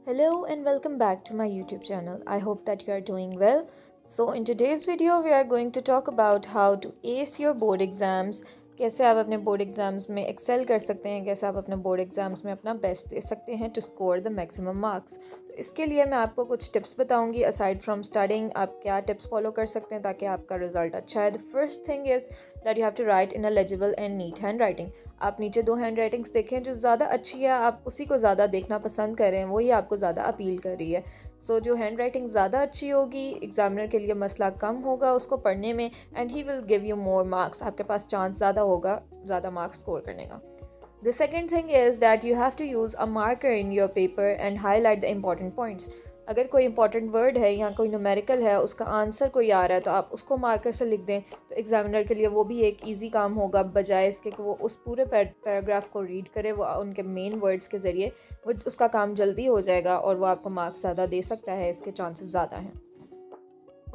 Hello and welcome back to my YouTube channel. I hope that you are doing well. So in today's video we are going to talk about how to ace your board exams. कैसे आप अपने board exams में Excel कर सकते हैं, कैसे आप अपने बोर्ड एग्ज़ाम्स में अपना बेस्ट दे सकते हैं to score the maximum marks. तो इसके लिए मैं आपको कुछ टिप्स बताऊंगी। असाइड फ्रॉम स्टडिंग आप क्या टिप्स फॉलो कर सकते हैं ताकि आपका रिजल्ट अच्छा है। The first thing is that you have to write in a legible and neat hand writing. आप नीचे दो हैंड राइटिंग्स देखें, जो ज़्यादा अच्छी है आप उसी को ज़्यादा देखना पसंद करें, वही आपको ज़्यादा अपील कर रही है। सो जो हैंड राइटिंग ज़्यादा अच्छी होगी, एग्जामिनर के लिए मसला कम होगा उसको पढ़ने में, and he will give you more marks. आपके पास चांस ज़्यादा होगा ज़्यादा मार्क्स स्कोर करने का। The second thing is that you have to use a marker in your paper and highlight the important points. अगर कोई इंपॉर्टेंट वर्ड है या कोई न्यूमेरिकल है, उसका आंसर कोई आ रहा है तो आप उसको मार्कर से लिख दें, तो एग्जामिनर के लिए वो भी एक इजी काम होगा, बजाय इसके कि वो उस पूरे पैराग्राफ को रीड करे। वो उनके मेन वर्ड्स के ज़रिए वो उसका काम जल्दी हो जाएगा और वो आपको मार्क्स ज़्यादा दे सकता है, इसके चांसेस ज़्यादा हैं।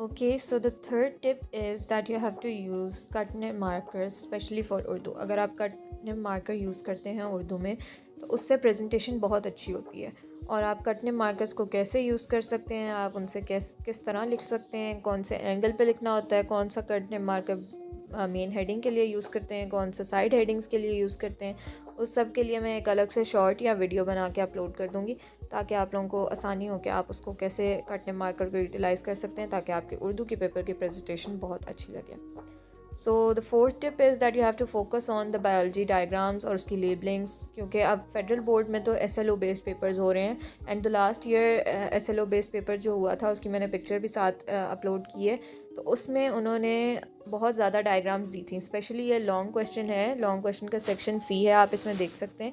Okay, so the third tip is that you have to use cut name markers specially for Urdu. अगर आप कट नेम मार्कर यूज़ करते हैं उर्दू में तो उससे प्रेजेंटेशन बहुत अच्छी होती है। और आप कट नेम मार्कर्स को कैसे यूज़ कर सकते हैं, आप उनसे किस तरह लिख सकते हैं, कौन से एंगल पे लिखना होता है, कौन सा cut name marker main heading के लिए यूज़ करते हैं, कौन सा साइड हेडिंग्स के लिए यूज़ करते हैं, उस सब के लिए मैं एक अलग से शॉर्ट या वीडियो बना के अपलोड कर दूँगी, ताकि आप लोगों को आसानी हो कि आप उसको कैसे कट नेम मार्कर को यूटिलाइज़ कर सकते हैं, ताकि आपके उर्दू के पेपर की प्रेजेंटेशन बहुत अच्छी लगे। So the fourth tip is that you have to focus on the biology diagrams और उसकी लेबलिंग्स, क्योंकि अब फेडरल बोर्ड में तो SLO बेस्ड पेपर्स हो रहे हैं। And the last year SLO based paper जो हुआ था उसकी मैंने पिक्चर भी साथ अपलोड की है, तो उसमें उन्होंने बहुत ज़्यादा डायग्राम्स दी थी। स्पेशली ये लॉन्ग क्वेश्चन है, लॉन्ग क्वेश्चन का सेक्शन C है, आप इसमें देख सकते हैं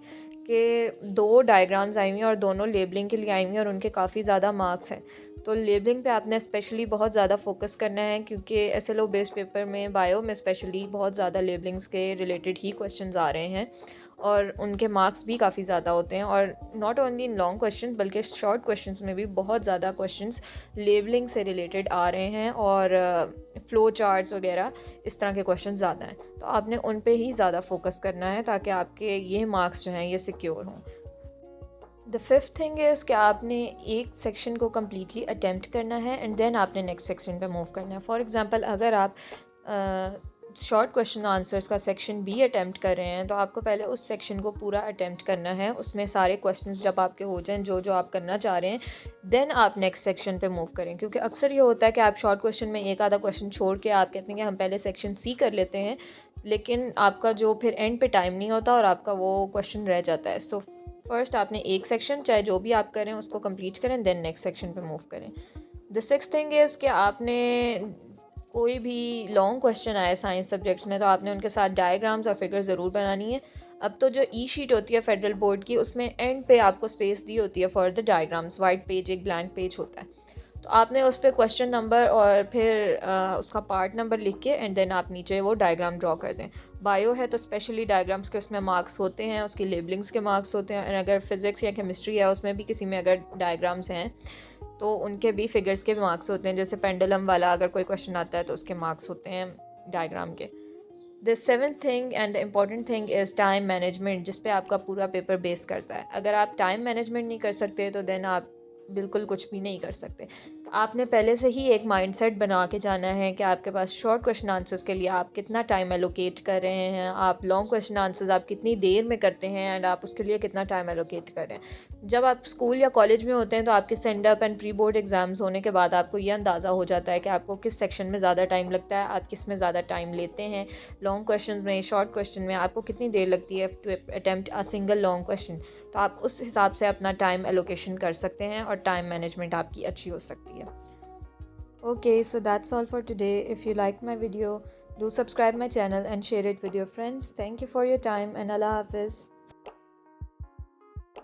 कि 2 डायग्राम्स आई हुई हैं और दोनों लेबलिंग के लिए आई हुई हैं और उनके काफ़ी ज़्यादा मार्क्स हैं। तो लेबलिंग पे आपने स्पेशली बहुत ज़्यादा फोकस करना है, क्योंकि SLO बेस्ड पेपर में बायो में स्पेशली बहुत ज़्यादा लेबलिंग्स के रिलेटेड ही क्वेश्चंस आ रहे हैं और उनके मार्क्स भी काफ़ी ज़्यादा होते हैं। और not only in long question बल्कि शॉर्ट क्वेश्चंस में भी बहुत ज़्यादा क्वेश्चंस लेबलिंग से रिलेटेड आ रहे हैं और फ्लो चार्ट्स वगैरह इस तरह के क्वेश्चन ज़्यादा हैं। तो आपने उन पे ही ज़्यादा फोकस करना है ताकि आपके ये मार्क्स जो हैं ये सिक्योर हों। द फिफ्थ थिंग इज़ कि आपने एक सेक्शन को कम्प्लीटली अटैम्प्ट करना है एंड देन आपने नेक्स्ट सेक्शन पे मूव करना है। फॉर एग्जांपल अगर आप शॉर्ट क्वेश्चन आंसर्स का सेक्शन B अटैम्प्ट कर रहे हैं तो आपको पहले उस सेक्शन को पूरा अटैम्प्ट करना है। उसमें सारे क्वेश्चंस जब आपके हो जाएं जो जो आप करना चाह रहे हैं, देन आप नेक्स्ट सेक्शन पे मूव करें। क्योंकि अक्सर ये होता है कि आप शॉर्ट क्वेश्चन में एक आधा क्वेश्चन छोड़ के आप कहते हैं कि हम पहले सेक्शन C कर लेते हैं, लेकिन आपका जो फिर एंड पे टाइम नहीं होता और आपका वो क्वेश्चन रह जाता है। सो फर्स्ट आपने एक सेक्शन चाहे जो भी आप करें उसको कंप्लीट करें, देन नेक्स्ट सेक्शन पे मूव करें। द सिक्स्थ थिंग इज़ कि आपने कोई भी लॉन्ग क्वेश्चन आए साइंस सब्जेक्ट्स में तो आपने उनके साथ डायग्राम्स और फिगर ज़रूर बनानी है। अब तो जो शीट होती है फेडरल बोर्ड की, उसमें एंड पे आपको स्पेस दी होती है for the diagrams. White page एक ब्लैंक पेज होता है, तो आपने उस पर क्वेश्चन नंबर और फिर उसका पार्ट नंबर लिख के एंड देन आप नीचे वो डायग्राम ड्रॉ कर दें। बायो है तो स्पेशली डायग्राम्स के उसमें मार्क्स होते हैं, उसकी लेबलिंग्स के मार्क्स होते हैं। और अगर फिज़िक्स या केमिस्ट्री है उसमें भी किसी में अगर डायग्राम्स हैं तो उनके भी फिगर्स के मार्क्स होते हैं। जैसे पेंडुलम वाला अगर कोई क्वेश्चन आता है तो उसके मार्क्स होते हैं डायग्राम के। The seventh thing and the important thing is time management, जिस पे आपका पूरा पेपर बेस करता है। अगर आप टाइम मैनेजमेंट नहीं कर सकते तो देन आप बिल्कुल कुछ भी नहीं कर सकते। आपने पहले से ही एक माइंडसेट बना के जाना है कि आपके पास शॉर्ट क्वेश्चन आंसर्स के लिए आप कितना टाइम एलोकेट कर रहे हैं, आप लॉन्ग क्वेश्चन आंसर्स आप कितनी देर में करते हैं एंड आप उसके लिए कितना टाइम एलोकेट कर रहे हैं। जब आप स्कूल या कॉलेज में होते हैं तो आपके send up and pre board exams होने के बाद आपको ये अंदाज़ा हो जाता है कि आपको किस सेक्शन में ज़्यादा टाइम लगता है, आप किस में ज़्यादा टाइम लेते हैं। लॉन्ग क्वेश्चन में, शॉर्ट क्वेश्चन में आपको कितनी देर लगती है to attempt a single long question, तो आप उस हिसाब से अपना टाइम एलोकेशन कर सकते हैं और टाइम मैनेजमेंट आपकी अच्छी हो सकती है। Okay, so that's all for today. If you liked my video, do subscribe my channel and share it with your friends. Thank you for your time and Allah Hafiz.